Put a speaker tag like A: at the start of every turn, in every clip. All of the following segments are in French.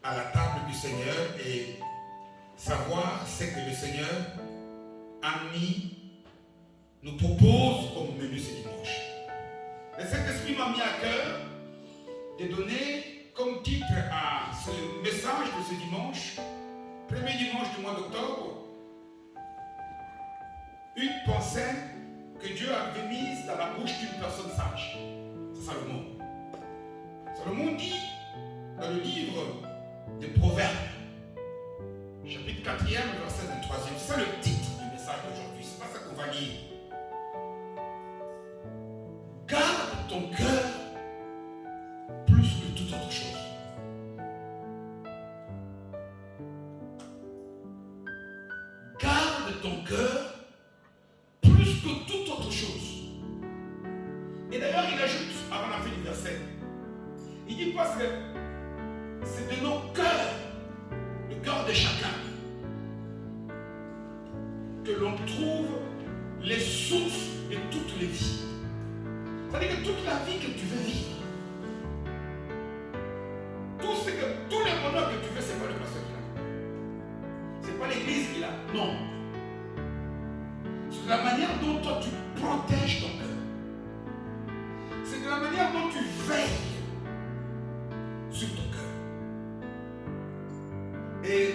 A: à la table du Seigneur et savoir ce que le Seigneur nous propose comme menu ce dimanche. Le Saint-Esprit m'a mis à cœur de donner comme titre à ce message de ce dimanche, premier dimanche du mois d'octobre, une pensée que Dieu avait mise dans la bouche d'une personne sage. C'est Salomon. Salomon dit dans le livre des Proverbes, chapitre 4e, verset 23e, c'est ça le titre du message d'aujourd'hui, c'est pas ça qu'on va lire. Garde ton cœur plus que toute autre chose. Garde ton cœur plus que toute autre chose. Et d'ailleurs, il ajoute, avant la fin du verset, il dit parce que c'est de nos cœurs, le cœur de chacun, que l'on trouve les sources de toutes les vies. C'est-à-dire que toute la vie que tu veux vivre, tous les bonheurs que tu veux, c'est pas le pasteur qui l'a. C'est pas l'église qui l'a. Non. C'est la manière dont toi tu protèges ton cœur. C'est de la manière dont tu veilles sur ton cœur. Et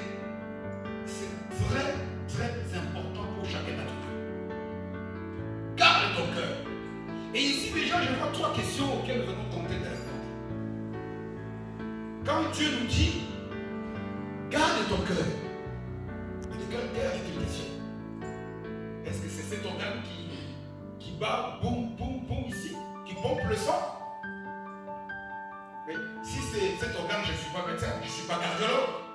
A: c'est très, très important pour chacun d'entre nous. Garde ton cœur. Et ici déjà, je vois 3 questions auxquelles nous allons tenter de répondre. Quand Dieu nous dit, garde ton cœur, de quel cœur est-il question? Est-ce que c'est cet organe qui bat, boum, boum, boum ici, qui pompe le sang? Mais si c'est cet organe, je ne suis pas médecin, je ne suis pas cardiologue.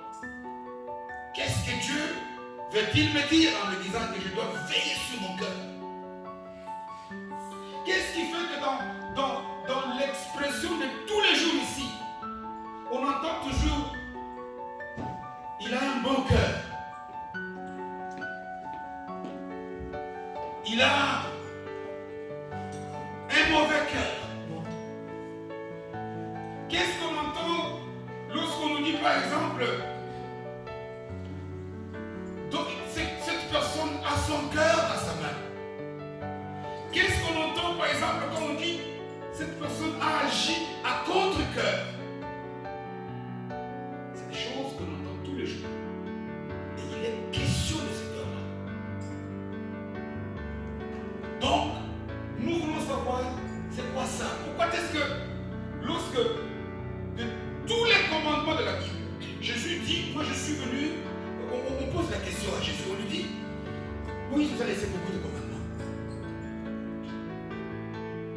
A: Qu'est-ce que Dieu veut-il me dire en me disant que je dois veiller sur mon cœur? Qu'est-ce qui fait que dans l'expression de tous les jours ici, on entend toujours il a un bon cœur, il a un mauvais cœur? Qu'est-ce qu'on entend lorsqu'on nous dit par exemple cette personne a son cœur dans sa main? Qu'est-ce qu'on entend par exemple quand on dit cette personne a agi à contre-cœur? C'est des choses que l'on entend tous les jours. Et il est question de ce cœur-là. Donc, nous voulons savoir c'est quoi ça? Pourquoi est-ce que lorsque de tous les commandements de la Bible, Jésus dit, moi je suis venu, on pose la question à Jésus, on lui dit, oui, vous avez laissé beaucoup de commandements.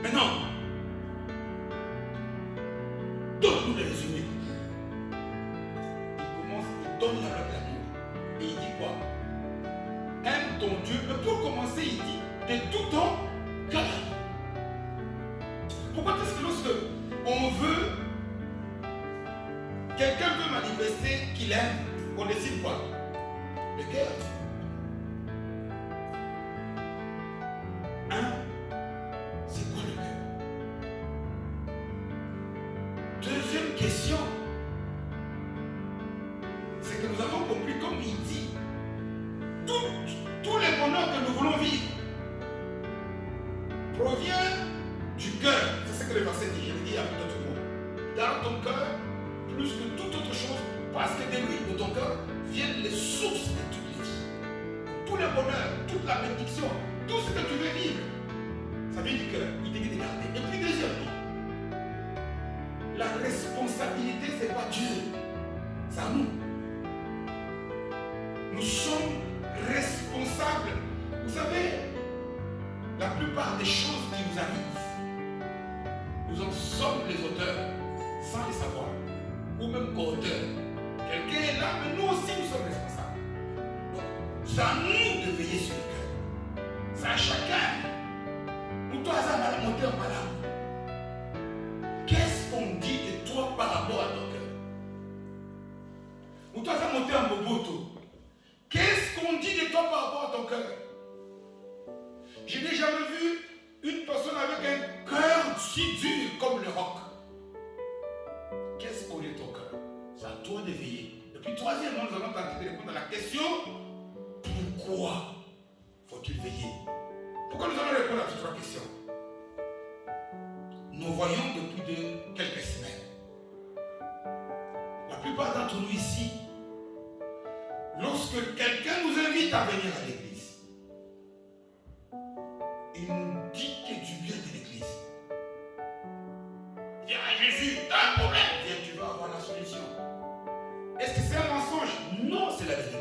A: Maintenant, donne-nous les résumés. Il donne la loi de l'amour. Et il dit quoi? Aime ton Dieu. Mais pour commencer, il dit de tout ton cœur. Pourquoi est-ce que lorsque on veut, quelqu'un veut manifester qu'il aime, on décide quoi? Le cœur. C'est quoi le cœur? Deuxième question, c'est que nous avons compris, comme il dit, tous les bonheurs que nous voulons vivre provient du cœur. C'est ce que le verset dit, je le dis avec d'autres mots. Garde ton cœur plus que toute autre chose, parce que de lui, de ton cœur, viennent les sources de toutes les vies. Tous les bonheurs, toute la bénédiction, tout ce que tu veux vivre, ça vient du cœur, il te dit de garder. Et puis deuxièmement, la responsabilité, ce n'est pas Dieu, c'est à nous. Nous sommes responsables. Vous savez, la plupart des choses qui nous arrivent, nous en sommes les auteurs, sans les savoir, ou même co-auteurs. Quelqu'un est là, mais nous aussi nous sommes responsables. Donc, c'est à nous de veiller sur le cœur. C'est à chacun. Nous, toi, ça va monter en malade. Qu'est-ce qu'on dit de toi par rapport à ton cœur? Ou toi, ça va monter en boboto. Qu'est-ce qu'on dit de toi par rapport à ton cœur? Je n'ai jamais vu une personne avec un cœur si dur comme le roc. Qu'est-ce qu'on dit de ton cœur? C'est à toi de veiller. Et puis troisièmement, nous allons tenter de répondre à la question, pourquoi faut-il veiller? Pourquoi nous allons répondre à ces trois questions? Nous voyons depuis de quelques semaines. La plupart d'entre nous ici, lorsque quelqu'un nous invite à venir à l'église, il nous dit que du bien de l'église. Viens à Jésus, t'as un problème, viens, tu vas avoir la solution. Est-ce que c'est un mensonge? Non, c'est la vérité.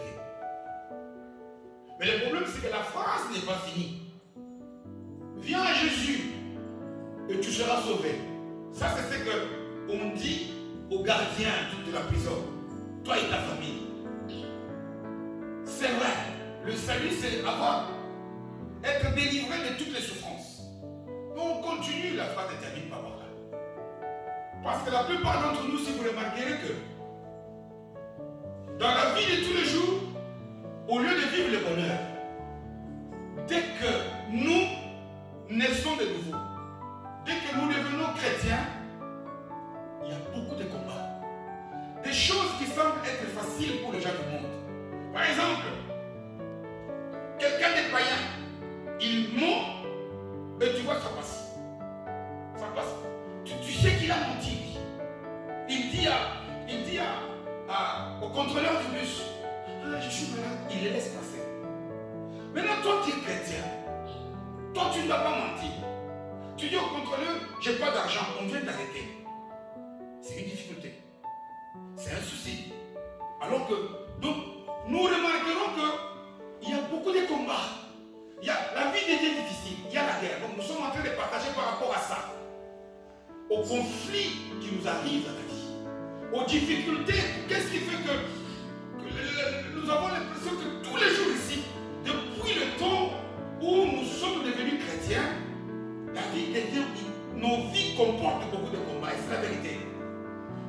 A: Mais le problème, c'est que la phrase n'est pas finie. Viens à Jésus et tu seras sauvé. Ça, c'est ce qu'on dit aux gardiens de la prison. Toi et ta famille. C'est vrai. Le salut, c'est être délivré de toutes les souffrances. Mais on continue, la phrase ne termine pas par là. Parce que la plupart d'entre nous, si vous remarquerez que dans la vie de tous les jours, au lieu de vivre le bonheur, dès que nous naissons de nouveau, dès que nous devenons chrétiens, il y a beaucoup de combats. Des choses qui semblent être faciles pour les gens du monde. Par exemple, quelqu'un de païen, il ment, et tu vois, ça passe. Ça passe. Tu sais qu'il a menti, lui. Il dit au contrôleur du bus, ah, je suis malade, il les laisse passer. Maintenant, toi qui es chrétien, toi tu ne dois pas mentir. Tu dis au contrôleur, j'ai pas d'argent, on vient t'arrêter. C'est une difficulté. C'est un souci. Alors que, donc, nous remarquerons qu'il y a beaucoup de combats. La vie devient difficile. Il y a la guerre. Donc nous sommes en train de partager par rapport à ça. Aux conflits qui nous arrivent dans la vie. Aux difficultés. Qu'est-ce qui fait que nous avons l'impression que tous les jours ici, depuis le temps où nous sommes devenus chrétiens, la vie devient, nos vies comportent beaucoup de combats. Et c'est la vérité.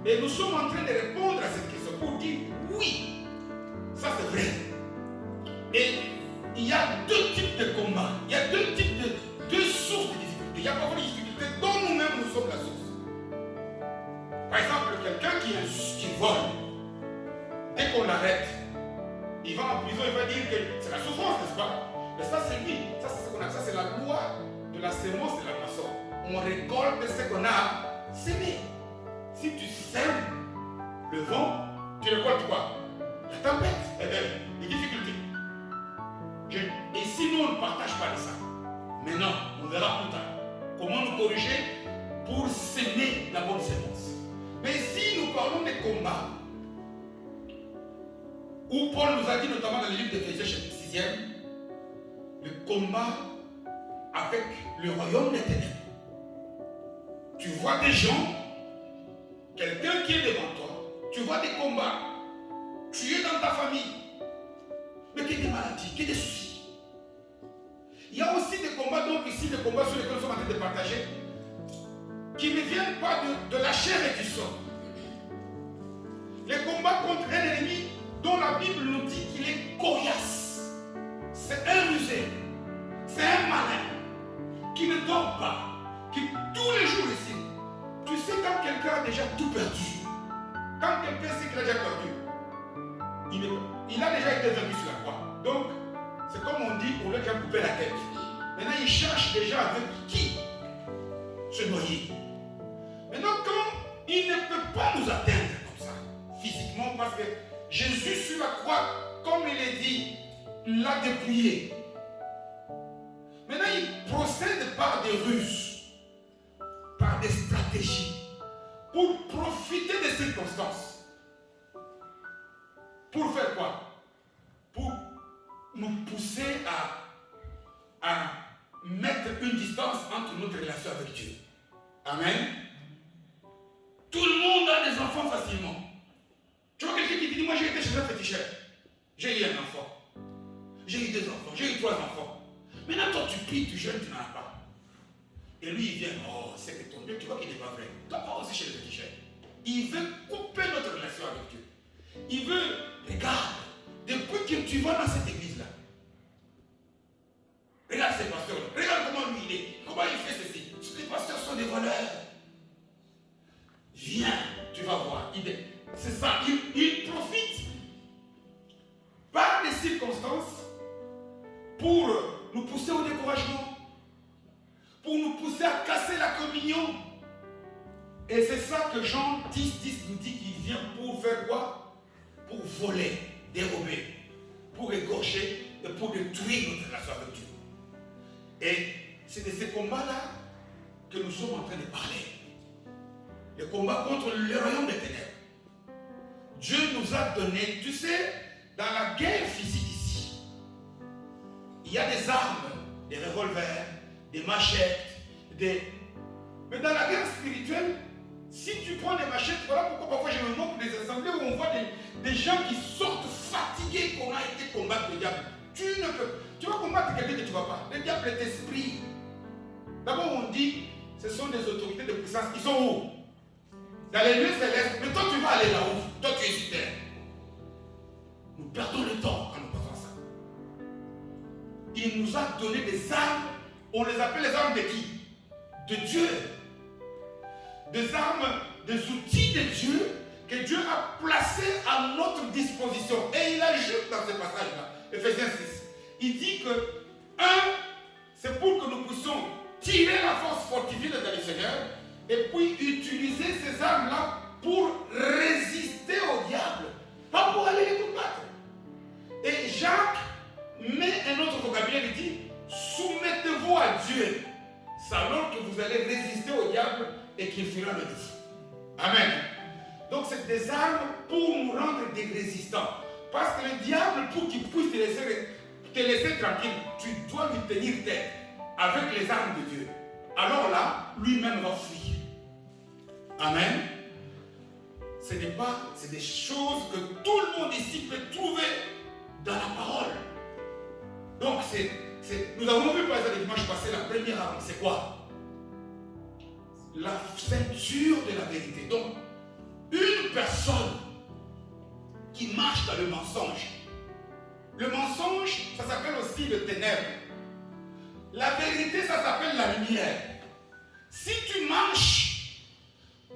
A: Et nous sommes en train de répondre à cette question pour dire oui, ça c'est vrai. Et il y a deux types de combats. Il y a deux types deux sources de difficultés. Il y a pas mal de difficultés dont nous-mêmes nous sommes la source. Par exemple, quelqu'un qui vole, dès qu'on l'arrête, il va en prison, il va dire que c'est la souffrance, n'est-ce pas? Mais ça c'est lui. Ça c'est ce qu'on a. Ça c'est la loi de la sémence de la moisson. On récolte ce qu'on a sémé. Si tu sèmes le vent, tu récoltes quoi? La tempête, les difficultés. Et si nous, on ne partage pas de ça, maintenant, on verra plus tard comment nous corriger pour s'aimer la bonne sémence. Mais si nous parlons des combats, où Paul nous a dit, notamment dans le livre d'Éphésiens, chapitre 6e, le combat avec le royaume des ténèbres. Tu vois des gens, quelqu'un qui est devant toi, tu vois des combats, tu es dans ta famille, mais qu'il y a des maladies, qu'il y a des soucis. Il y a aussi des combats, donc ici, des combats sur lesquels nous sommes en train de partager, qui ne viennent pas de la chair et du sang. Les combats contre un ennemi dont la Bible nous dit qu'il est coriace. C'est un rusé, c'est un malin, qui ne dort pas, qui tous les jours ici. Tu sais quand quelqu'un a déjà tout perdu, quand quelqu'un sait qu'il a déjà perdu, il a déjà été vaincu sur la croix. Donc, c'est comme on dit, on lui a déjà coupé la tête. Maintenant, il cherche déjà avec qui se noyer. Maintenant, quand il ne peut pas nous atteindre comme ça, physiquement, parce que Jésus sur la croix, comme il est dit, l'a dépouillé. Maintenant, il procède par des ruses, par des stratégies, pour profiter des circonstances. Pour faire quoi? Pour nous pousser à mettre une distance entre notre relation avec Dieu. Amen. Tout le monde a des enfants facilement. Tu vois quelqu'un qui te dit, moi j'ai été chez un féticheur. J'ai eu un enfant. J'ai eu 2 enfants. J'ai eu 3 enfants. Maintenant toi tu pries, tu jeûnes, tu n'en as pas. Et lui il vient, oh c'est que ton Dieu, tu vois qu'il n'est pas vrai. Tu n'as pas aussi chez le féticheur. Il veut couper notre relation avec Dieu. Il veut, regarde, depuis que tu vas dans cette église-là, regarde ces pasteurs, regarde comment lui il est, comment il fait ceci. Les pasteurs sont des voleurs. Viens, tu vas voir. c'est ça. Il profite par des circonstances pour nous pousser au découragement, pour nous pousser à casser la communion. Et c'est ça que Jean 10 nous dit qu'il vient pour faire quoi? Pour voler, dérober, pour égorger et pour détruire notre relation avec Dieu. Et c'est de ces combats-là que nous sommes en train de parler. Le combat contre le royaume des ténèbres. Dieu nous a donné, tu sais, dans la guerre physique ici, il y a des armes, des revolvers, des machettes, Mais dans la guerre spirituelle, si tu prends des machettes, voilà pourquoi parfois je me moque des assemblées où on voit des gens qui sortent fatigués qu'on a été combattre le diable. Tu vas combattre quelqu'un que tu ne vas pas. Le diable est esprit. D'abord on dit, ce sont des autorités de puissance qui sont où? Dans les lieux célestes. Mais toi tu vas aller là-haut. Toi tu es sur terre. Nous perdons le temps quand nous faisons ça. Il nous a donné des armes. On les appelle les armes de qui? De Dieu. Des armes, des outils de Dieu que Dieu a placés à notre disposition. Et il ajoute dans ce passage-là, Ephésiens 6, il dit que, c'est pour que nous puissions tirer la force fortifiée dans le Seigneur et puis utiliser ces armes-là pour résister au diable, pas pour aller les combattre. Et Jacques met un autre vocabulaire, il dit, soumettez-vous à Dieu, c'est alors que vous allez résister au diable et qu'il fuira de vous. Amen. Donc c'est des armes pour nous rendre des résistants. Parce que le diable, pour qu'il puisse te laisser tranquille, tu dois lui tenir tête avec les armes de Dieu. Alors là, lui-même va fuir. Amen. Ce n'est pas, c'est des choses que tout le monde ici peut trouver dans la parole. Donc nous avons vu par exemple le dimanche passé, la première arme, c'est quoi? La ceinture de la vérité. Donc, une personne qui marche dans le mensonge, ça s'appelle aussi le ténèbre. La vérité, ça s'appelle la lumière. Si tu marches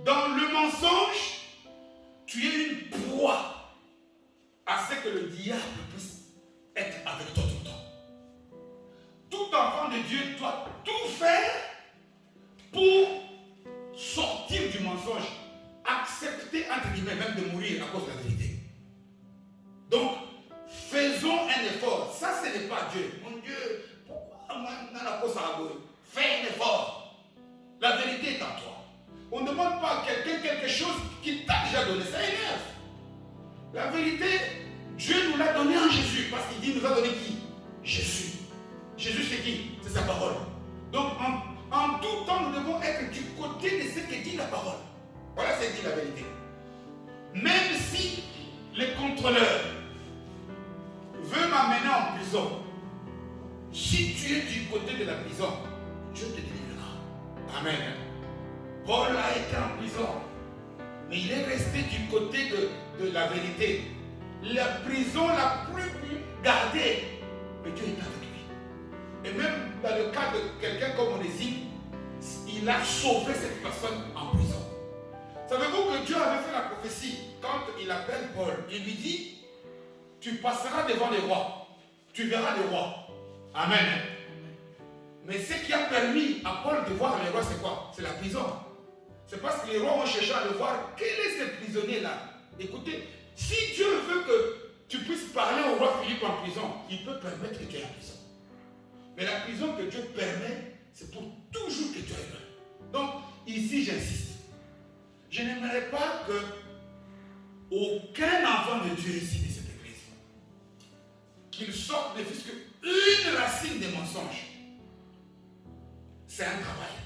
A: dans le mensonge, tu es une proie à ce que le diable puisse être avec toi tout le temps. Tout enfant de Dieu doit tout faire pour sortir du mensonge, accepter entre guillemets même de mourir à cause de la vérité. Donc, faisons un effort. Ça, ce n'est pas Dieu. Mon Dieu, pourquoi maintenant la cause à abourir? Fais un effort. La vérité est en toi. On ne demande pas à quelqu'un quelque chose qu'il t'a déjà donné. Ça énerve. La vérité, Dieu nous l'a donné en Jésus. Parce qu'il dit, nous a donné qui? Jésus. Jésus, c'est qui? C'est sa parole. Donc, en tout temps, nous devons être du côté de ce que dit la parole. Voilà ce que dit la vérité. Même si le contrôleur veut m'amener en prison, si tu es du côté de la prison, Dieu te délivrera. Amen. Paul a été en prison, mais il est resté du côté de la vérité. La prison la plus gardée, mais Dieu est avec lui. Et même dans le cas de quelqu'un comme Onésime, il a sauvé cette personne en prison. Savez-vous que Dieu avait fait la prophétie quand il appelle Paul? Il lui dit, tu passeras devant les rois, tu verras les rois. Amen. Mais ce qui a permis à Paul de voir les rois, c'est quoi? C'est la prison. C'est parce que les rois ont cherché à le voir. Quel est ce prisonnier-là? Écoutez, si Dieu veut que tu puisses parler au roi Philippe en prison, il peut permettre que tu ailles en prison. Mais la prison que Dieu permet, c'est pour toujours que tu ailles là. Donc, ici, j'insiste. Je n'aimerais pas que aucun enfant de Dieu ici de cette église, qu'il sorte ne fût qu'une racine des mensonges. C'est un travail.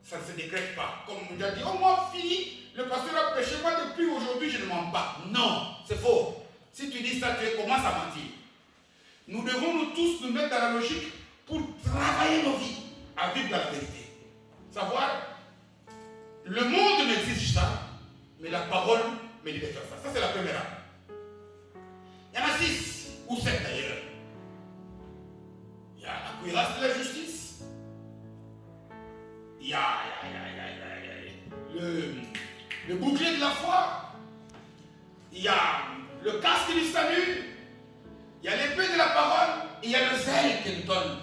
A: Ça ne se décrète pas. Comme on a dit, oh moi, fini, le pasteur a prêché, moi depuis aujourd'hui, je ne mens pas. Non, c'est faux. Si tu dis ça, tu commences à mentir. Nous devons nous tous nous mettre dans la logique pour travailler nos vies à vivre dans la vérité. Savoir, le monde m'exige ça, mais la parole me dit de faire ça. Ça, c'est la première arme. Il y en a 6 ou 7 d'ailleurs. Il y a la cuirasse de la justice. Il y a le bouclier de la foi. il y a le casque du salut, il y a l'épée de la parole, et il y a le zèle qu'il donne,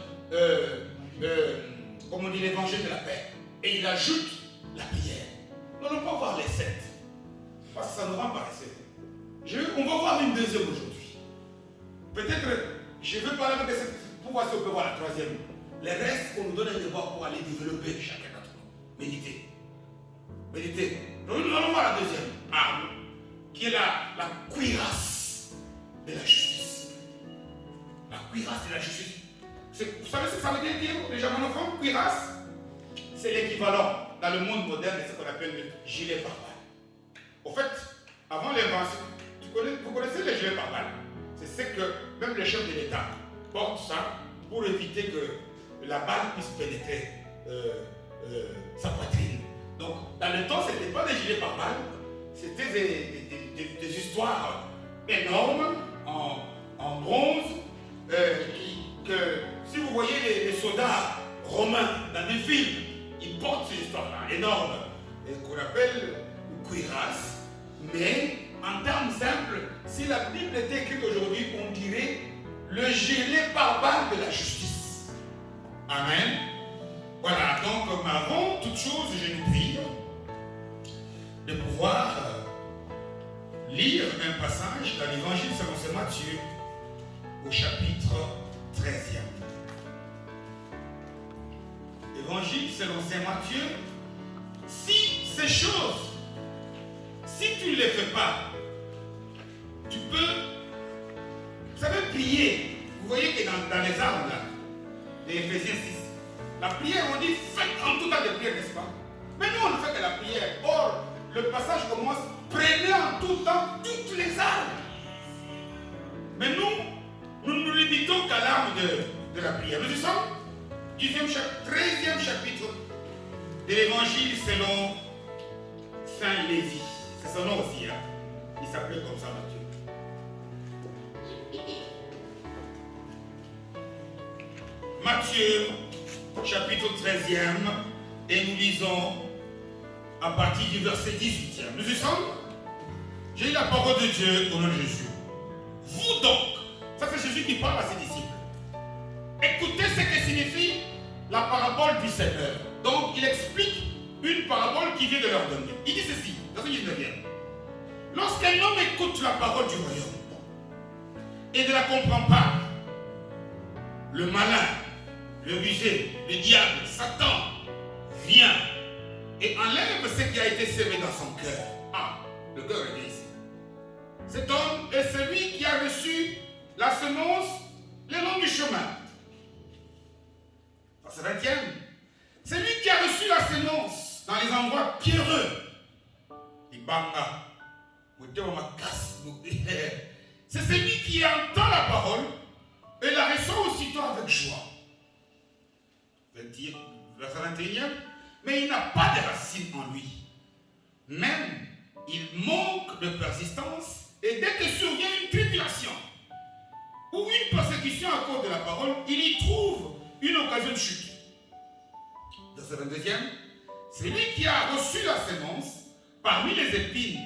A: comme on dit, l'évangile de la paix. Et il ajoute la prière. Nous n'allons pas voir les 7, parce que ça nous rend paresseux. On va voir une deuxième aujourd'hui. Peut-être, je veux parler avec cette, pour voir si on peut voir la troisième. Les restes, on nous donne un devoir pour aller développer chacun d'entre nous. Méditer. Méditer. Donc nous allons voir la deuxième arme, qui est la cuirasse de la justice. La cuirasse de la justice. Vous savez ce que ça veut dire, déjà mon enfant? Cuirasse, c'est l'équivalent dans le monde moderne de ce qu'on appelle le gilet pare-balles. Au fait, avant l'invention, vous connaissez le gilet pare-balles? C'est ce que même les chefs de l'État portent ça pour éviter que la balle puisse pénétrer sa poitrine. Donc, dans le temps, ce n'était pas des gilets pare-balles, c'était des histoires énormes en bronze que si vous voyez les soldats romains dans des films, ils portent ces histoires-là énormes qu'on appelle cuirasse. Mais en termes simples, si la Bible était écrite aujourd'hui, on dirait le gilet pare-balles de la justice. Amen. Voilà, donc avant toute chose, je nous prie de pouvoir lire un passage dans l'évangile selon saint Matthieu au chapitre 13e. Évangile selon saint Matthieu. Si ces choses, si tu ne les fais pas, tu peux, vous savez, prier. Vous voyez que dans les armes là, de Éphésiens 6, la prière, on dit faites en tout temps de prière, n'est-ce pas? Mais nous, on ne fait que la prière. Or, le passage commence, prenez en tout temps toutes les armes. Mais nous nous limitons qu'à l'arme de la prière. Nous sommes 13e chapitre de l'évangile selon Saint Lévi. C'est son nom aussi, hein? Il s'appelait comme ça, Matthieu. Matthieu, chapitre 13e, et nous lisons à partir du verset 18e. Nous y sommes? J'ai eu la parole de Dieu au nom de Jésus. Vous donc, ça c'est Jésus qui parle à ses disciples. Écoutez ce que signifie la parabole du Seigneur. Donc il explique une parabole qui vient de leur donner. Il dit ceci, dans ce 19e. Lorsqu'un homme écoute la parole du royaume et ne la comprend pas, le malin, le rusé, le diable, Satan, vient et enlève ce qui a été semé dans son cœur. Ah, le cœur est ici. Cet homme est celui qui a reçu la semence le long du chemin. C'est 20e. C'est lui qui a reçu la semence dans les endroits pierreux. C'est celui qui entend la parole et la reçoit aussitôt avec joie. Verset 21e. Mais il n'a pas de racine en lui. Même, il manque de persistance et dès que survient une tribulation ou une persécution à cause de la parole, il y trouve une occasion de chute. Verset 22e. C'est lui qui a reçu la semence parmi les épines.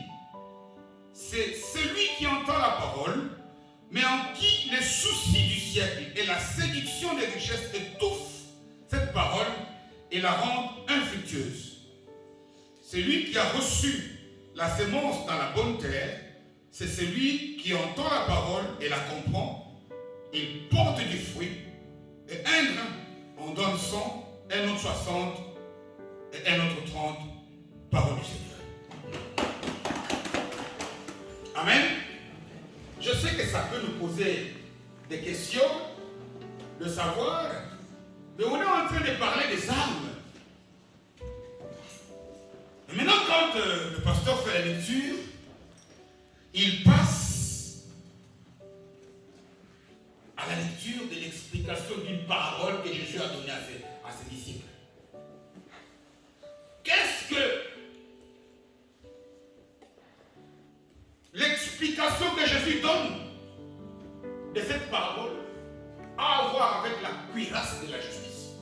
A: C'est celui qui entend la parole, mais en qui les soucis du siècle et la séduction des richesses étouffent cette parole et la rendent infructueuse. Celui qui a reçu la semence dans la bonne terre, c'est celui qui entend la parole et la comprend. Il porte du fruit, et un grain en donne 100, un autre 60, et un autre 30, parole du Seigneur. Amen. Je sais que ça peut nous poser des questions, de savoir, mais on est en train de parler des armes. Et maintenant, quand le pasteur fait la lecture, il passe à la lecture de l'explication d'une parole que Jésus a donnée à ses disciples. Qu'est-ce que l'explication que Jésus donne de cette parole a à voir avec la cuirasse de la justice?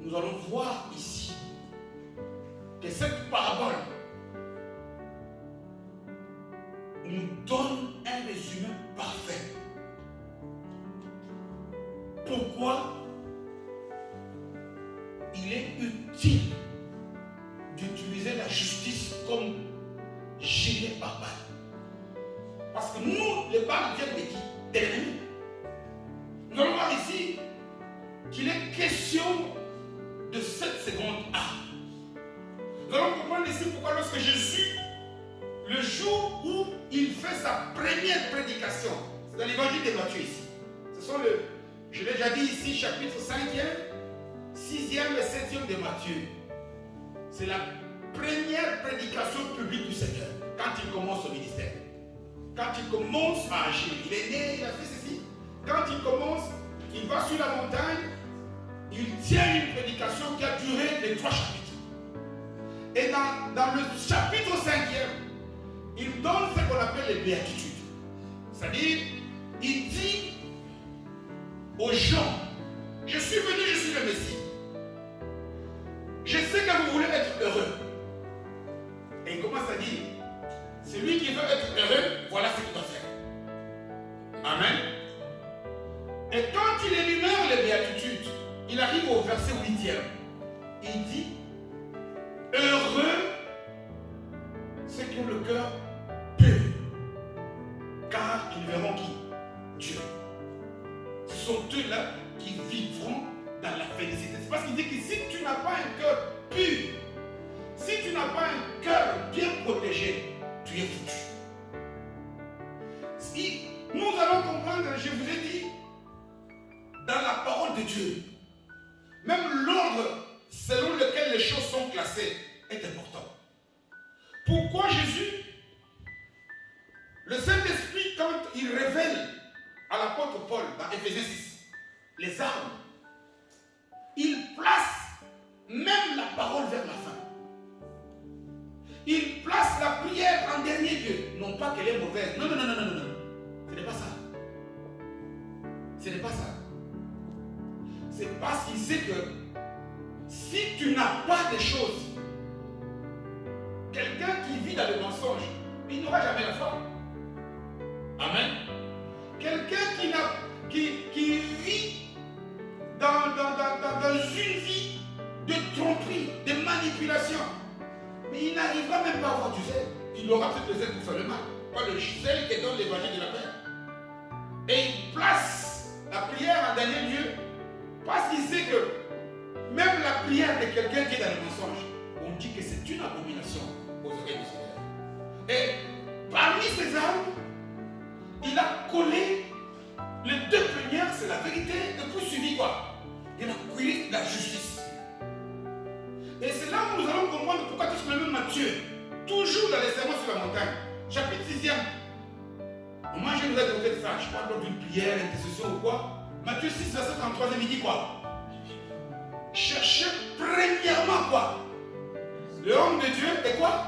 A: Nous allons voir ici que cette parabole nous donne un résumé parfait. Pourquoi il est utile d'utiliser la justice comme gilet pare-balles. Parce que nous, les balles viennent de qui? De l'ennemi. Nous allons voir ici qu'il est question de cette seconde arme. Nous allons comprendre ici pourquoi lorsque Jésus, le jour où il fait sa première prédication, c'est dans l'évangile de Matthieu ici. Ce sont je l'ai déjà dit ici, chapitre 5e, 6e et 7e de Matthieu. C'est la première prédication publique du Seigneur quand il commence son ministère. Quand il commence à agir, il est né, il a fait ceci. Quand il commence, il va sur la montagne, il tient une prédication qui a duré les 3 chapitres. Et dans le chapitre 5e, il donne ce qu'on appelle les béatitudes. C'est-à-dire, il dit aux gens, je suis venu, je suis le Messie. Je sais que vous voulez être heureux. Et il commence à dire, celui qui veut être heureux, voilà ce qu'il doit faire. Amen. Et quand il énumère les béatitudes, il arrive au verset 8e. Il dit, heureux ceux qui ont le cœur pur, car ils verront qui? Dieu. Ce sont eux-là qui vivront dans la félicité. C'est parce qu'il dit que si tu n'as pas un cœur pur, si tu n'as pas un cœur bien protégé, tu es foutu. Si nous allons comprendre, je vous ai dit, dans la parole de Dieu, même l'ordre selon lequel les choses sont classées est important. Pourquoi Jésus, le Saint-Esprit, quand il révèle à l'apôtre Paul dans Éphésiens 6, les armes, il place même la parole vers la fin. Il place la prière en dernier lieu. Non pas qu'elle est mauvaise. Non. Ce n'est pas ça. Ce n'est pas ça. C'est parce qu'il sait que si tu n'as pas de choses, quelqu'un qui vit dans le mensonge, il n'aura jamais la foi. Amen. Quelqu'un qui vit dans une vie de tromperie, de manipulation, mais il n'arrivera même pas à avoir du zèle. Il aura peut-être le zèle pour faire le mal, pas le zèle qui donne l'évangile de la paix. Et il place la prière en dernier lieu parce qu'il sait que même la prière de quelqu'un qui est dans le mensonge, on dit que c'est une abomination aux oreilles du Seigneur. Et parmi ces armes, il a collé les 2 premières, c'est la vérité, et puis suivi quoi? Il a collé la justice. Et c'est là où nous allons comprendre pourquoi tout ce même Matthieu, toujours dans les sermons sur la montagne, chapitre 6e. Moi je vous ai donné ça, je parle d'une prière, intercession ou quoi. Matthieu 6, verset 33, il dit quoi? Cherchez premièrement quoi? Le homme de Dieu et quoi?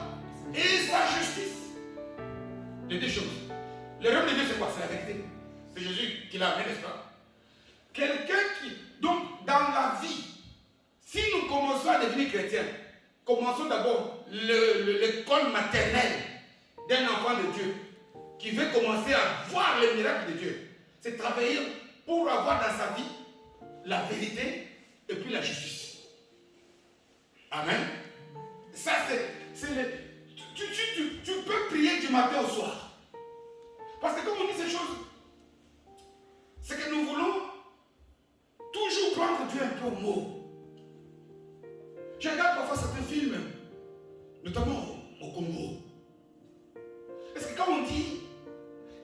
A: Et sa justice. Les 2 choses. Le homme de Dieu c'est quoi? C'est la vérité. C'est Jésus qui l'a amené, n'est-ce pas? Quelqu'un qui, donc dans la vie, si nous commençons à devenir chrétiens, commençons d'abord l'école maternelle d'un enfant de Dieu qui veut commencer à voir les miracles de Dieu. C'est travailler pour avoir dans sa vie la vérité et puis la justice. Amen. Ça c'est tu peux prier du matin au soir. Parce que comme on dit ces choses, c'est que nous voulons toujours prendre Dieu un peu au mot. Je regarde parfois certains films, notamment au Congo. Est-ce que quand on dit,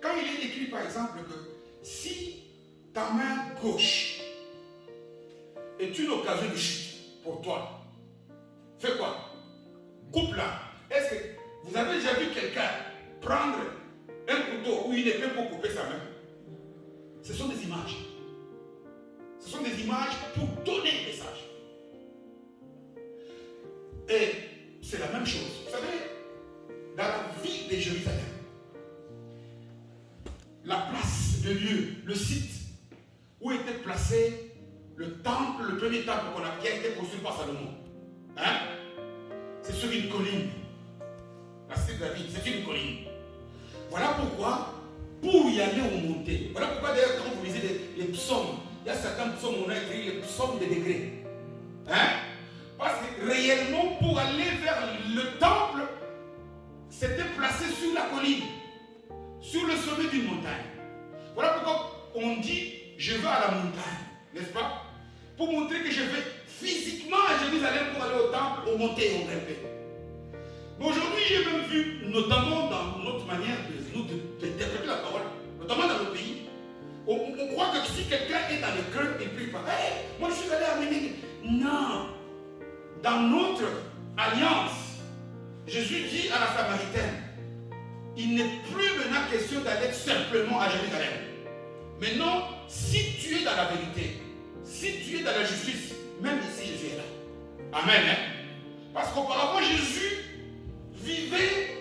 A: quand il est écrit par exemple que si ta main gauche est une occasion de chute pour toi, fais quoi? Coupe-la. Est-ce que vous avez déjà vu quelqu'un prendre un couteau ou une épée pour couper sa main? Ce sont des images. Ce sont des images pour donner un message. Et c'est la même chose. Vous savez, dans la ville de Jérusalem, la place, le lieu, le site où était placé le temple, le premier temple qui a été construit par Salomon, c'est sur une colline. La cité de David, c'est une colline. Voilà pourquoi, pour y aller ou monter, voilà pourquoi d'ailleurs quand vous lisez les psaumes, il y a certains psaumes où on a écrit les psaumes des degrés. Hein? Parce que réellement, pour aller vers le temple, c'était placé sur la colline, sur le sommet d'une montagne. Voilà pourquoi on dit, je vais à la montagne, n'est-ce pas? Pour montrer que je vais physiquement à Jérusalem pour aller au temple, au monter et au grimper. Mais aujourd'hui, j'ai même vu, notamment dans notre manière d'interpréter la parole, notamment dans le pays, on croit que si quelqu'un est dans le cœur, il ne prie pas. Hey, moi je suis allé à Ménégue. Non. Dans notre alliance, Jésus dit à la Samaritaine, il n'est plus maintenant question d'aller simplement à Jérusalem. Maintenant, si tu es dans la vérité, si tu es dans la justice, même ici Jésus est là. Amen. Hein? Parce qu'auparavant, Jésus vivait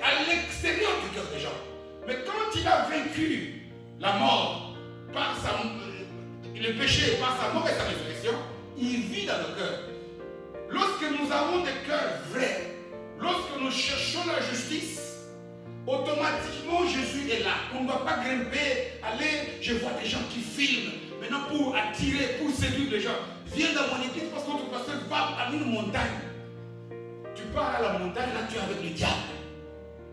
A: à l'extérieur du cœur des gens. Mais quand il a vaincu la mort par le péché, par sa mort et sa résurrection, il vit dans le cœur. Lorsque nous avons des cœurs vrais, lorsque nous cherchons la justice, automatiquement Jésus est là. On ne va pas grimper, aller, je vois des gens qui filment, maintenant pour attirer, pour séduire les gens. Viens dans mon église parce que notre pasteur va à une montagne. Tu pars à la montagne, là tu es avec le diable.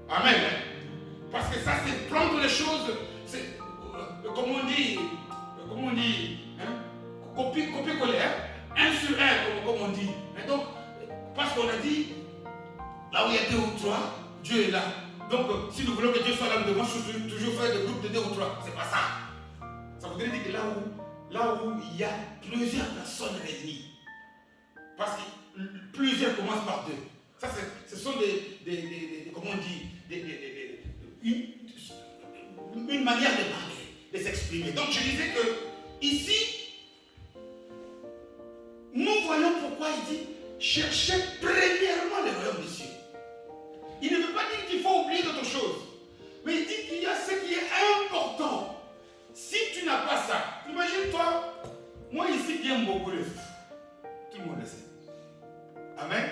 A: Amen. Parce que ça c'est prendre les choses, c'est, comment on dit, hein? Copier-coller, hein? Un sur un, comme on dit. Et donc, parce qu'on a dit, là où il y a 2 ou 3, Dieu est là. Donc, si nous voulons que Dieu soit là, nous devons toujours faire des groupes de 2 ou 3. C'est pas ça. Ça voudrait dire que là où il y a plusieurs personnes réunies, parce que plusieurs commencent par 2. Ça, ce sont comment on dit, une manière de parler, de s'exprimer. Donc, je disais que ici, nous voyons pourquoi il dit cherchez premièrement le royaume des cieux. Il ne veut pas dire qu'il faut oublier d'autres choses, mais il dit qu'il y a ce qui est important. Si tu n'as pas ça, imagine-toi, moi ici j'aime beaucoup le foufou. Tout le monde le sait. Amen.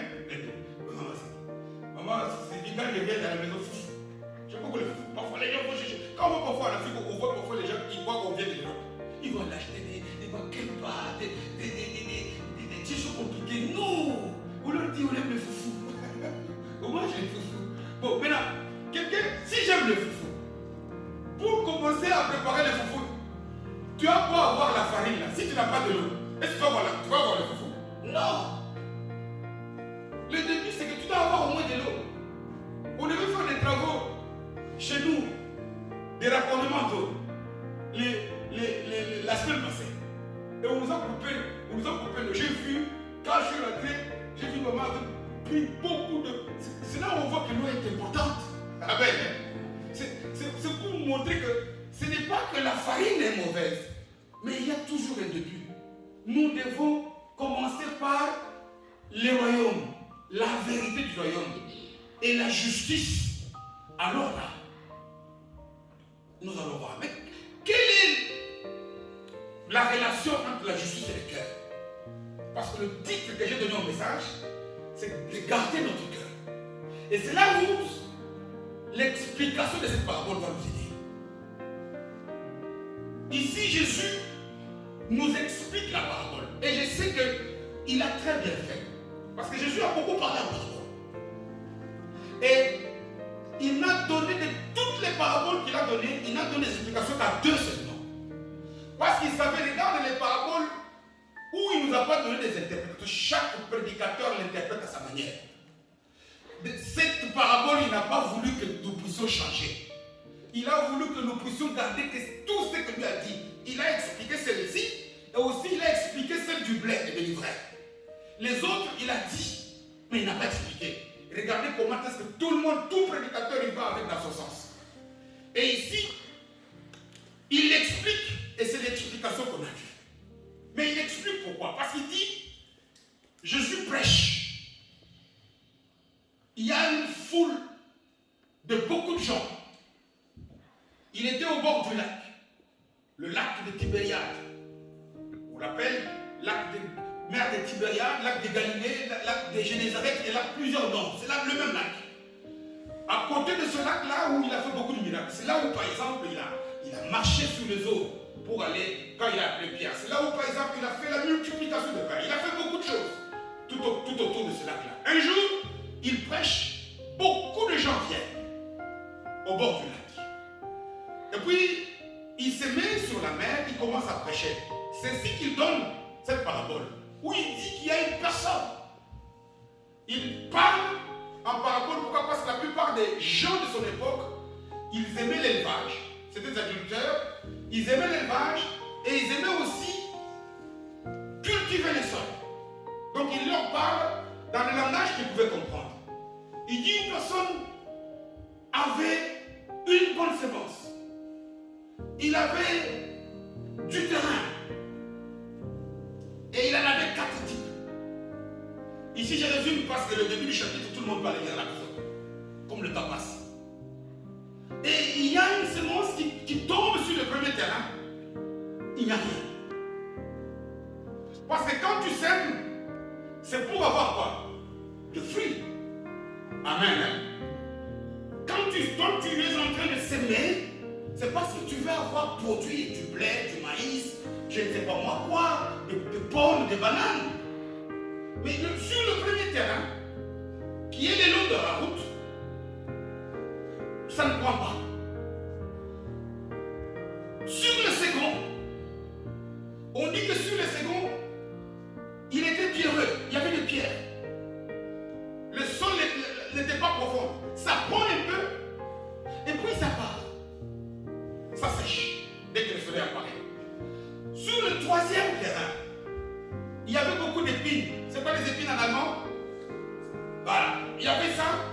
A: Maman, c'est quand je viens dans la maison foufou. J'aime beaucoup le foufou. Parfois les gens vont chercher. Quand on va parfois en Afrique, on voit parfois les gens qui voient qu'on vient de l'Europe. Ils vont l'acheter des bakemba, des tissus compliqués. Non! On leur dit on aime le foufou. Moi j'aime le foufou. Bon, maintenant, si j'aime le foufou, pour commencer à préparer le foufou, tu vas pas avoir la farine là. Si tu n'as pas de l'eau, est-ce que tu vas avoir le foufou? Non! Le début, c'est que tu dois avoir au moins de l'eau. On devait faire des travaux chez nous, des raccordements d'eau, la semaine passée. Et on nous a coupé l'eau. J'ai vu, quand je suis rentré, j'ai vu maman avait pris beaucoup de. C'est là où on voit que l'eau est importante. Amen. C'est pour vous montrer que ce n'est pas que la farine est mauvaise, mais il y a toujours un début. Nous devons commencer par le royaume, la vérité du royaume et la justice. Alors là, nous allons voir. Mais quelle est la relation entre la justice et le cœur? Parce que le titre que j'ai donné au message, c'est de garder notre cœur. Et c'est là où l'explication de cette parabole va nous aider. Ici, Jésus nous explique la parabole. Et je sais qu'il a très bien fait. Parce que Jésus a beaucoup parlé en parabole. Et il n'a donné de toutes les paraboles qu'il a données, il n'a donné des explications qu'à 2 seulement. Parce qu'il savait, regarde les paraboles où il ne nous a pas donné des interprétations. Chaque prédicateur l'interprète à sa manière. Cette parabole, il n'a pas voulu que nous puissions changer. Il a voulu que nous puissions garder tout ce que lui a dit. Il a expliqué celle-ci et aussi il a expliqué celle du blé et de l'ivraie. Les autres, il a dit, mais il n'a pas expliqué. Regardez comment est-ce que tout le monde, tout prédicateur, il va avec dans son sens. Et ici, il explique, et c'est l'explication qu'on a vue. Mais il explique pourquoi. Parce qu'il dit, Jésus prêche. Il y a une foule de beaucoup de gens. Il était au bord du lac. Le lac de Tibériade. On l'appelle lac de mer de Tibériade, lac de Galilée, lac de Génézareth, et là plusieurs noms. C'est là le même lac. à côté de ce lac-là où il a fait beaucoup de miracles. C'est là où, par exemple, il a marché sur les eaux pour aller, quand il a appelé Pierre. C'est là où, par exemple, il a fait la multiplication de pain. Il a fait beaucoup de choses tout autour de ce lac-là. Un jour, il prêche, beaucoup de gens viennent au bord du lac. Et puis, il se met sur la mer, il commence à prêcher. C'est ainsi qu'il donne cette parabole, où il dit qu'il y a une personne. Il parle en parabole, pourquoi? Parce que la plupart des gens de son époque, ils aimaient l'élevage. C'était des agriculteurs, ils aimaient l'élevage et ils aimaient aussi cultiver les sols. Donc il leur parle dans le langage qu'ils pouvaient comprendre. Il dit une personne avait une bonne semence. Il avait du terrain. Et il en avait 4 types. Ici, je résume parce que le début du chapitre, tout le monde va aller lire la maison. Comme le temps passe. Et il y a une semence qui tombe sur le premier terrain. Il n'y a rien. Parce que quand tu sèmes, c'est pour avoir quoi? De fruits. Amen. Hein? Quand tu es en train de s'aimer, c'est parce que tu veux avoir produit du blé, du maïs, je ne sais pas moi quoi, des pommes, des bananes. Mais sur le premier terrain, qui est le long de la route, ça ne prend pas. Sur le second, on dit que sur le second, il était pierreux, il y avait des pierres. Le sol n'était pas profond. Ça prend un peu, et puis ça part. Ça sèche, dès que le soleil apparaît. Sur le troisième terrain, il y avait beaucoup d'épines. C'est quoi les épines en allemand? Voilà, il y avait ça.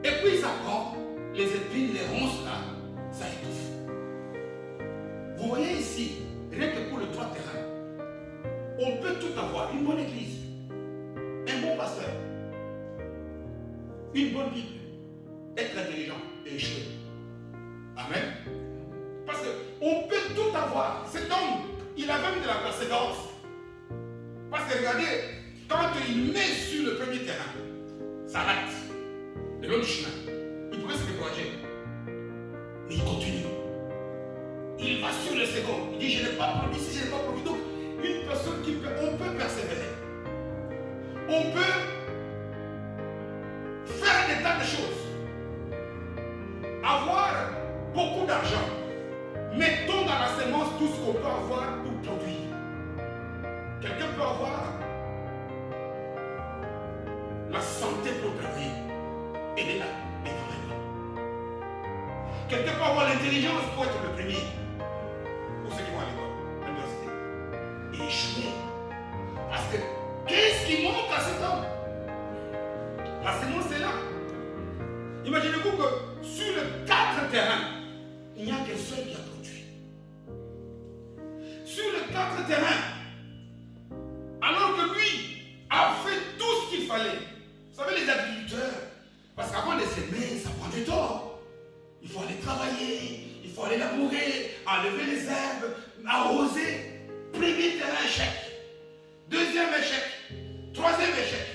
A: Et puis ça prend, les épines, les ronces là, ça étouffe. Vous voyez ici, rien que pour le 3 terrains, on peut tout avoir. Une bonne église, un bon pasteur, une bonne Bible, être intelligent et échouer. Amen. Parce qu'on peut tout avoir. Cet homme, il a même de la persévérance. Parce que regardez, quand il met sur le premier terrain, ça rate le long du chemin. Il pourrait se décourager. Mais il continue. Il va sur le second. Il dit, je n'ai pas produit si je n'ai pas produit. Donc, une personne on peut persévérer. On peut faire des tas de choses. Avoir beaucoup d'argent. Mettons dans la semence tout ce qu'on peut avoir pour produire. Quelqu'un peut avoir la santé pour travailler. Elle est là, mais vraiment. Quelqu'un peut avoir l'intelligence pour être le premier. Pour ceux qui vont à l'école, à l'université. Et échouer. Parce que qu'est-ce qui manque à cet homme? La semence est là. Imaginez-vous que sur le 4 terrains, il n'y a qu'un seul qui a produit. Sur le 4 terrains, alors que lui a fait tout ce qu'il fallait. Vous savez, les agriculteurs, parce qu'avant de s'aimer, ça prend du temps. Il faut aller travailler, il faut aller labourer, enlever les herbes, arroser. Premier terrain, échec. Deuxième échec. Troisième échec.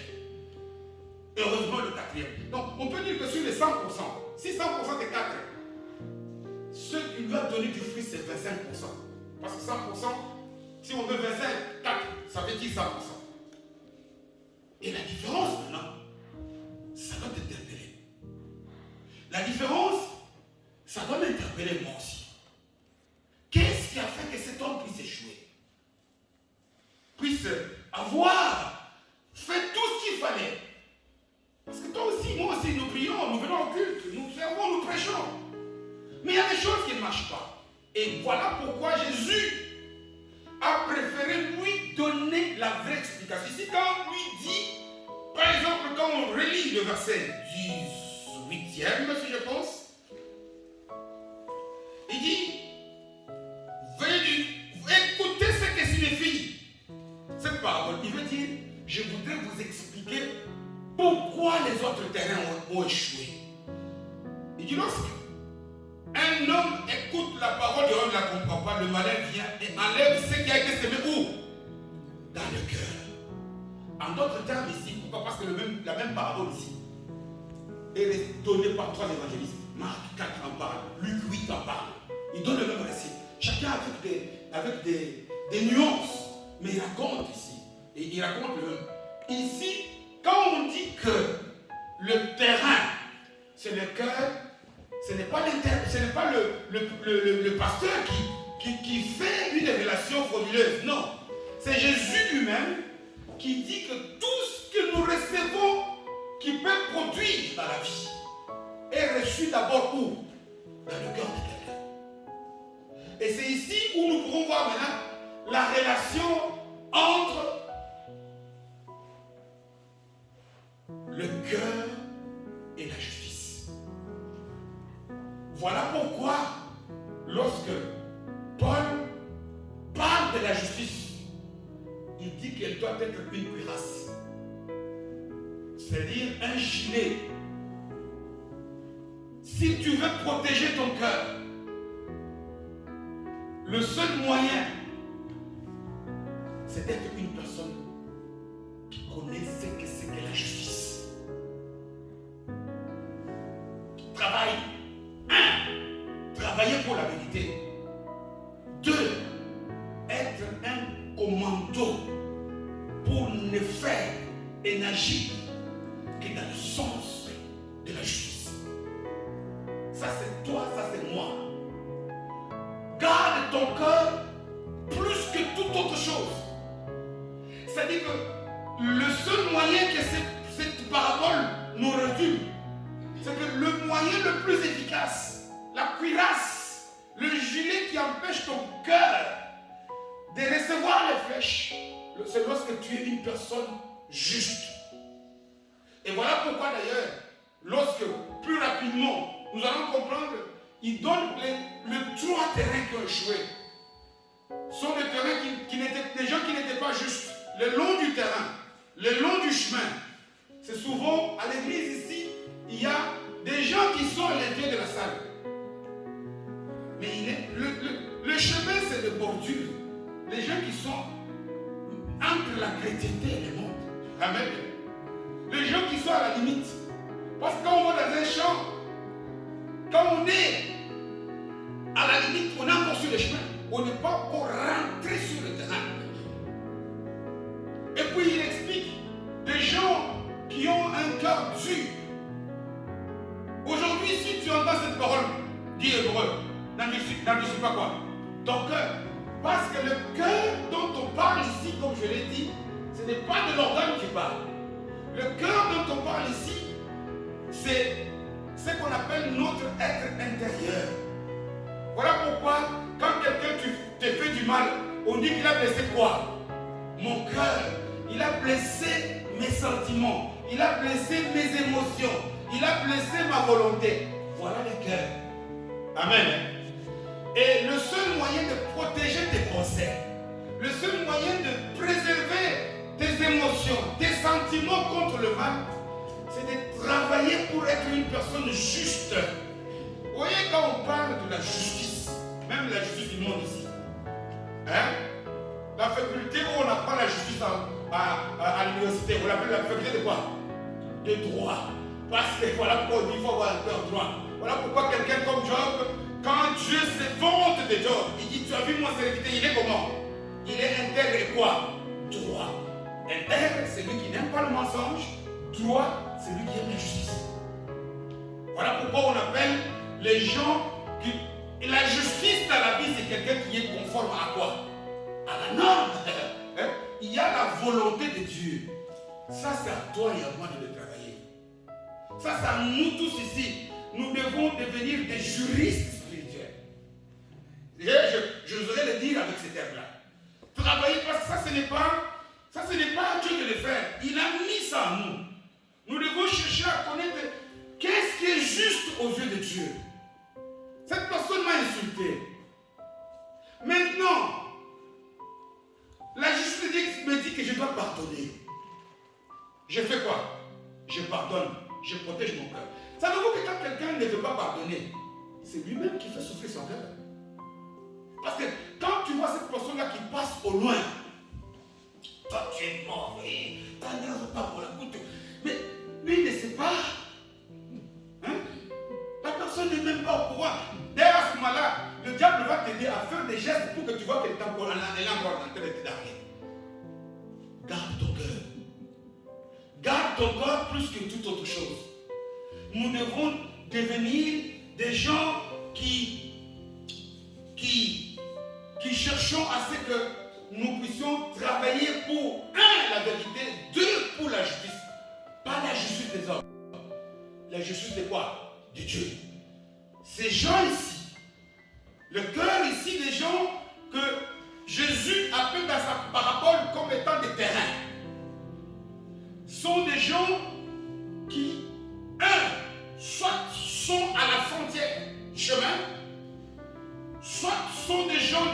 A: Et heureusement le 4e. Donc on peut dire que sur les 100%, si 100% est 4, ce qui lui a donné du fruit, c'est 25%. Parce que 100%, si on veut 25, 4, ça veut dire 100%. Et la différence maintenant, ça doit t'interpeller. La différence, ça doit m'interpeller moi aussi. Qu'est-ce qui a fait que cet homme puisse échouer? Puisse avoir fait tout ce qu'il fallait. Parce que toi aussi, moi aussi, nous prions, nous venons au culte, nous servons, nous prêchons. Mais il y a des choses qui ne marchent pas. Et voilà pourquoi Jésus a préféré lui donner la vraie explication. Ici, quand lui dit, par exemple, quand on relit le verset 18e, si je pense, il dit, veuillez écouter ce que signifie cette parabole. Il veut dire, je voudrais vous expliquer pourquoi les autres terrains ont échoué. Il dit, lorsque un homme écoute la parole et on ne la comprend pas, le malin vient et enlève ce qui a été semé où? Dans le cœur. En d'autres termes ici, pourquoi? Parce que la même parabole ici. est donné par 3 évangélistes. Marc 4 en parle, Luc 8 en parle. Il donne le même récit. Chacun avec des nuances. Mais il raconte ici. Et il raconte le même. Ici, quand on dit que le terrain, c'est le cœur, ce n'est pas le pasteur qui fait une révélation frauduleuse. Non. C'est Jésus lui-même qui dit que tout ce que nous recevons qui peut produire dans la vie est reçu d'abord où? Dans le cœur de quelqu'un. Et c'est ici où nous pouvons voir maintenant la relation entre le cœur et la justice. Voilà pourquoi, lorsque Paul parle de la justice, il dit qu'elle doit être une cuirasse. C'est-à-dire un gilet. Si tu veux protéger ton cœur, le seul moyen, c'est d'être une personne qui connaît ce que c'est que la justice. Travaille. 1. Travailler pour la vérité. 2. Être un commando pour ne faire et n'agir que dans le sens de la justice. Ça c'est toi, ça c'est moi. Garde ton cœur plus que toute autre chose. C'est-à-dire que le seul moyen que cette parabole nous réduit, c'est que le moyen le plus efficace, la cuirasse, le gilet qui empêche ton cœur de recevoir les flèches, c'est lorsque tu es une personne juste. Et voilà pourquoi d'ailleurs, lorsque plus rapidement nous allons comprendre, il donne les 3 terrains qui ont échoué. Ce sont des terrains des gens qui n'étaient pas justes. Le long du terrain, le long du chemin. C'est souvent à l'église ici, il y a des gens qui sont à l'intérieur de la salle. Mais le chemin, c'est de bordure. Les gens qui sont entre la chrétienté et le monde. Amen. Les gens qui sont à la limite. Parce que quand on va dans un champ, quand on est à la limite, on est encore sur le chemin. On n'est pas encore rentré sur le terrain. Et puis il explique des gens qui ont un cœur dur. Aujourd'hui, si tu entends cette parole, dit Hébreu, n'en dis pas quoi? Ton cœur. Parce que le cœur dont on parle ici, comme je l'ai dit, ce n'est pas de l'organe qui parle. Le cœur dont on parle ici, c'est ce qu'on appelle notre être intérieur. Voilà pourquoi, quand quelqu'un te fait du mal, on dit qu'il a blessé quoi? Mon cœur. Il a blessé mes sentiments. Il a blessé mes émotions. Il a blessé ma volonté. Voilà le cœur. Amen. Et le seul moyen de protéger tes pensées, le seul moyen de préserver tes émotions, tes sentiments contre le mal, c'est de travailler pour être une personne juste. Vous voyez, quand on parle de la justice, même la justice du monde ici, hein, la faculté où on apprend la justice à l'université, on l'appelle la faculté de quoi? De droit. Parce que voilà pourquoi on dit qu'il faut avoir un cœur droit. Voilà pourquoi quelqu'un comme Job, quand Dieu se vante de Job, il dit: tu as vu mon serviteur, il est comment? Il est intègre et quoi? Droit. Intègre, c'est lui qui n'aime pas le mensonge. Droit, c'est lui qui aime la justice. Voilà pourquoi on appelle les gens qui... Et la justice dans la vie, c'est quelqu'un qui est conforme à quoi? À la norme. Il y a la volonté de Dieu. Ça, c'est à toi et à moi de le travailler. Ça, c'est à nous tous ici. Nous devons devenir des juristes spirituels. J'oserais le dire avec ces termes-là. Travailler, parce que ça, ce n'est pas à Dieu de le faire. Il a mis ça en nous. Nous devons chercher à connaître qu'est-ce qui est juste aux yeux de Dieu. Cette personne m'a insulté. Maintenant, la justice me dit que je dois pardonner. Je fais quoi? Je pardonne. Je protège mon cœur. Savez-vous que quand quelqu'un ne veut pas pardonner, c'est lui-même qui fait souffrir son cœur. Parce que quand tu vois cette personne-là qui passe au loin, toi tu es mort, ta mère ne veut pas pour la goutte. Mais lui il ne sait pas personne n'est même pas au courant. D'ailleurs, à ce moment-là, le diable va t'aider à faire des gestes pour que tu vois qu'elle est encore en train de te darrer. Garde ton cœur. Garde ton cœur plus que toute autre chose. Nous devons devenir des gens qui cherchons à ce que nous puissions travailler pour, un, la vérité, deux, pour la justice. Pas la justice des hommes. La justice de quoi? De Dieu. Ces gens ici, le cœur ici des gens que Jésus appelle dans sa parabole comme étant des terrains, sont des gens qui, un, soit sont à la frontière du chemin, soit sont des gens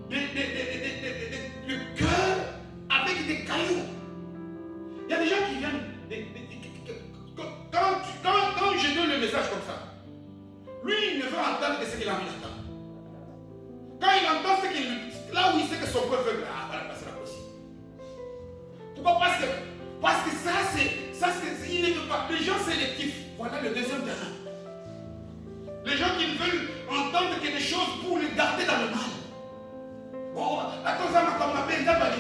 A: le cœur avec des cailloux. Il y a des gens qui viennent. Quand je donne le message comme ça, lui, il ne veut entendre que ce qu'il a envie d'entendre. Quand il entend ce qu'il. Là où il sait que son cœur veut, voilà, c'est pas possible. Pourquoi? Parce que ça, c'est. Il ne veut pas. Les gens sélectifs. Voilà le deuxième terrain. Les gens qui ne veulent entendre que des choses pour les garder dans le mal. Oh, attends, ça m'a comme ma peine, dans ma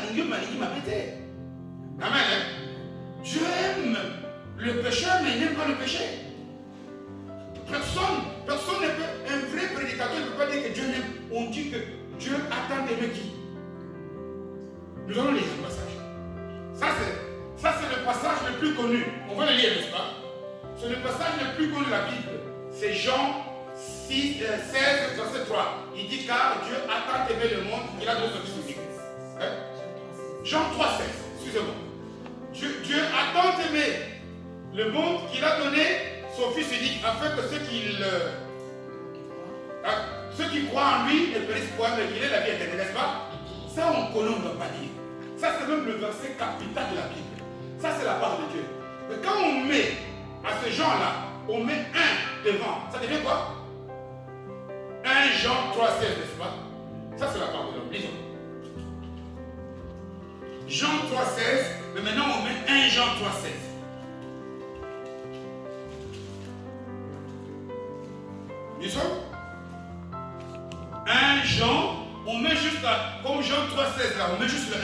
A: ligne, m'a pété. Amen. Dieu aime le pécheur, mais il n'aime pas le péché. Personne ne peut, un vrai prédicateur ne peut pas dire que Dieu n'aime. On dit que Dieu attend d'aimer qui? Nous allons lire le passage. Ça c'est le passage le plus connu. On va le lire, n'est-ce pas? C'est le passage le plus connu de la Bible. C'est Jean 16, verset 3. Il dit car Dieu a tant aimé le monde qu'il a donné son Fils unique. Jean 3, 16. Excusez-moi. Dieu a tant aimé le monde qu'il a donné son Fils unique afin que ceux qui croient en lui ne périssent point, mais qu'il ait la vie éternelle, n'est-ce pas? Ça, on connaît, on ne doit pas dire. Ça, c'est même le verset capital de la Bible. Ça, c'est la part de Dieu. Mais quand on met à ces gens-là, on met un devant, ça devient quoi? 1 Jean 3, 16, n'est-ce pas? Ça, c'est la part de l'homme. Lisons. Jean 3, 16, mais maintenant on met 1 Jean 3, 16. Lisons. 1 Jean, on met juste là, comme Jean 3, 16 là, on met juste le 1.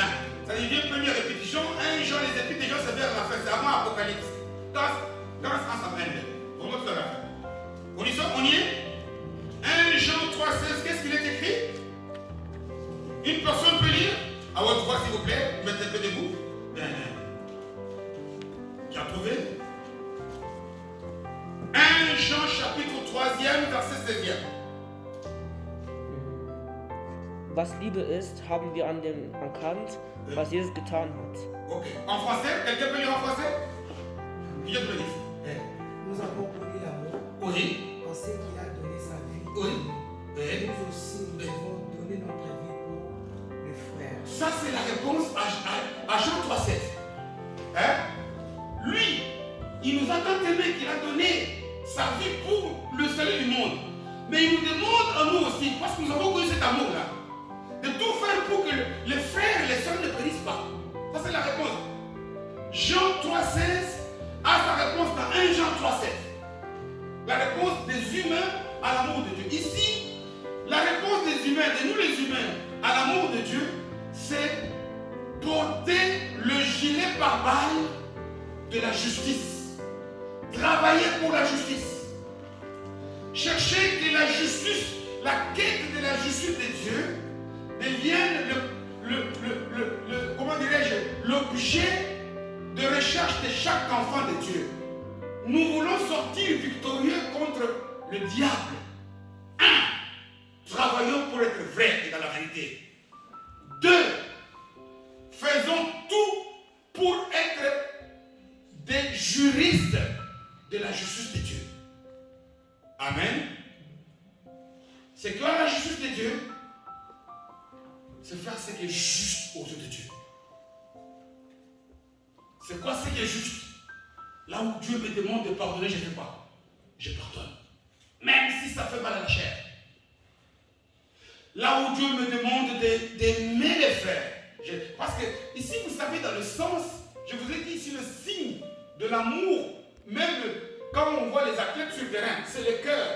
A: Ça devient première répétition. 1 Jean, les épîtres déjà c'est vers la fin, c'est avant Apocalypse. Dans ensemble, on monte dans la fin. On y sort, on y est? 1 Jean 3, 16, qu'est-ce qu'il est écrit? Une personne peut lire? À votre voix, s'il vous plaît, mettez un peu debout. Qui a trouvé? 1 Jean chapitre 3, verset 16.
B: Was Liebe ist, haben wir an dem erkannt, was Jesus getan hat.
A: Ok. En français, quelqu'un peut lire en français? Qui peut lire?
C: Nous avons connu l'amour.
A: Oui.
C: On sait qu'il a donné sa vie.
A: Oui.
C: Et nous aussi, nous devons donner notre vie pour les frères.
A: Ça, c'est la réponse à Jean 3,16. Hein? Lui, il nous a tant aimé qu'il a donné sa vie pour le salut du monde. Mais il nous demande à nous aussi, parce que nous avons connu cet amour-là, de tout faire pour que les frères et les sœurs ne périssent pas. Ça, c'est la réponse. Jean 3,16 a sa réponse dans 1 Jean 3,16. La réponse des humains à l'amour de Dieu. Ici, la réponse des humains, de nous les humains, à l'amour de Dieu, c'est porter le gilet pare-balles de la justice. Travailler pour la justice. Chercher que la justice, la quête de la justice de Dieu devienne comment dirais-je, l'objet de recherche de chaque enfant de Dieu. Nous voulons sortir victorieux contre le diable. 1. Travaillons pour être vrais et dans la vérité. 2. Faisons tout pour être des juristes de la justice de Dieu. Amen. C'est quoi la justice de Dieu? C'est faire ce qui est juste aux yeux de Dieu. C'est quoi ce qui est juste? Là où Dieu me demande de pardonner, je ne fais pas. Je pardonne. Même si ça fait mal à la chair. Là où Dieu me demande d'aimer les frères. Parce que ici, vous savez, dans le sens, je vous ai dit ici le signe de l'amour, même quand on voit les athlètes sur le terrain, c'est le cœur.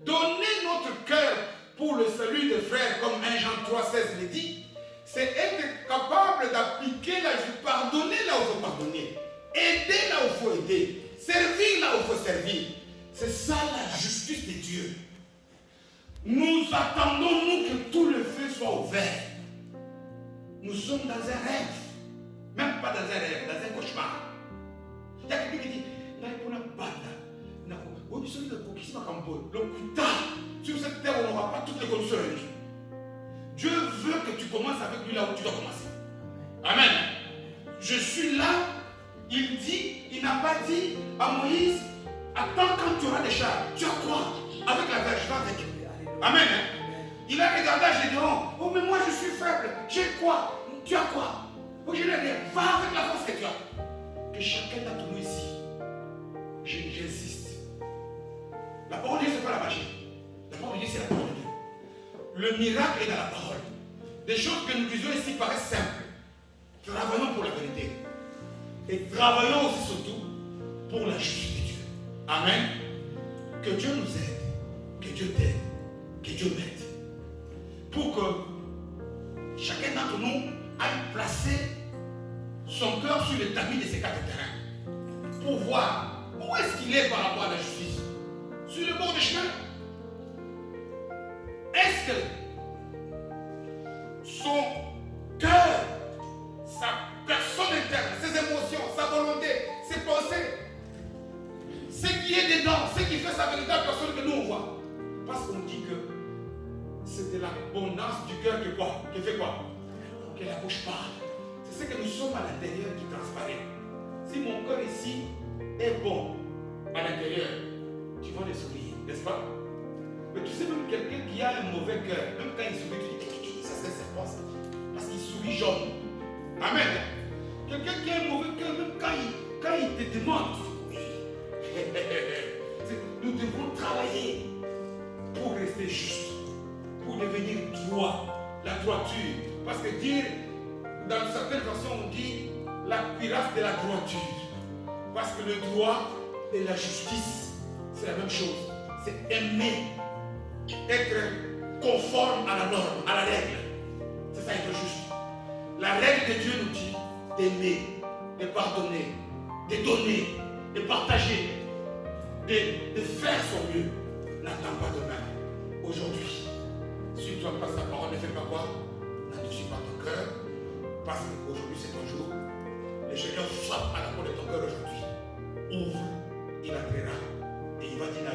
A: Donner notre cœur pour le salut des frères, comme 1 Jean 3,16 le dit, c'est être capable d'appliquer la justice, pardonner là où il faut pardonner, aider là où il faut aider, servir là où il faut servir. C'est ça la justice de Dieu. Nous attendons, nous, que tout le feu soit ouvert. Nous sommes dans un rêve. Même pas dans un rêve, dans un cauchemar. Il y a quelqu'un qui dit, sur cette terre, on n'aura pas toutes les conditions réunies. Dieu veut que tu commences avec lui là où tu dois commencer. Amen. Je suis là. Il dit, il n'a pas dit à Moïse, attends quand tu auras des chars. Tu as quoi? Avec la verge, avec. Amen. Il a regardé à Gédéon. Oh, mais moi je suis faible. J'ai quoi? Tu as quoi? Oh, je n'ai rien. Va avec la force que tu as. Que chacun d'entre nous ici, j'insiste. La parole de Dieu, ce n'est pas la magie. La parole de Dieu, c'est la parole de Dieu. Le miracle est dans la parole. Des choses que nous disons ici paraissent simples. Travaillons pour la vérité. Et travaillons aussi surtout pour la justice de Dieu. Amen. Que Dieu nous aide. Que Dieu t'aide. Que Dieu m'aide. Pour que chacun d'entre nous aille placer son cœur sur le tamis de ces 4 terrains. Pour voir où est-ce qu'il est par rapport à la justice. Sur le bord du chemin. Est-ce que son cœur, sa personne interne, ses émotions, sa volonté, ses pensées, ce qui est dedans, ce qui fait sa véritable personne que nous on voit. Parce qu'on dit que c'est de l'abondance du cœur que quoi? Qui fait quoi? Que la bouche parle. C'est ce que nous sommes à l'intérieur qui transparaît. Si mon cœur ici est bon à l'intérieur, tu vas le sourire, n'est-ce pas? Mais tu sais, même quelqu'un qui a un mauvais cœur, même quand il sourit, tu dis, ça c'est serpent ça. Parce qu'il sourit jaune. Amen. Quelqu'un qui a un mauvais cœur, même quand il te demande, oui. Nous devons travailler pour rester juste, pour devenir droit, la droiture. Parce que dire, dans certaines versions, on dit la cuirasse de la droiture. Parce que le droit et la justice, c'est la même chose. C'est aimer, être conforme à la norme, à la règle. C'est ça être juste. La règle de Dieu nous dit d'aimer, de pardonner, de donner, de partager, de faire son mieux. N'attends pas demain. Aujourd'hui, si tu n'as pas sa parole, ne fais pas quoi? N'endurcis pas ton cœur. Parce qu'aujourd'hui c'est ton jour. Le Seigneur frappe à la porte de ton cœur aujourd'hui. Ouvre, il entrera et il va dire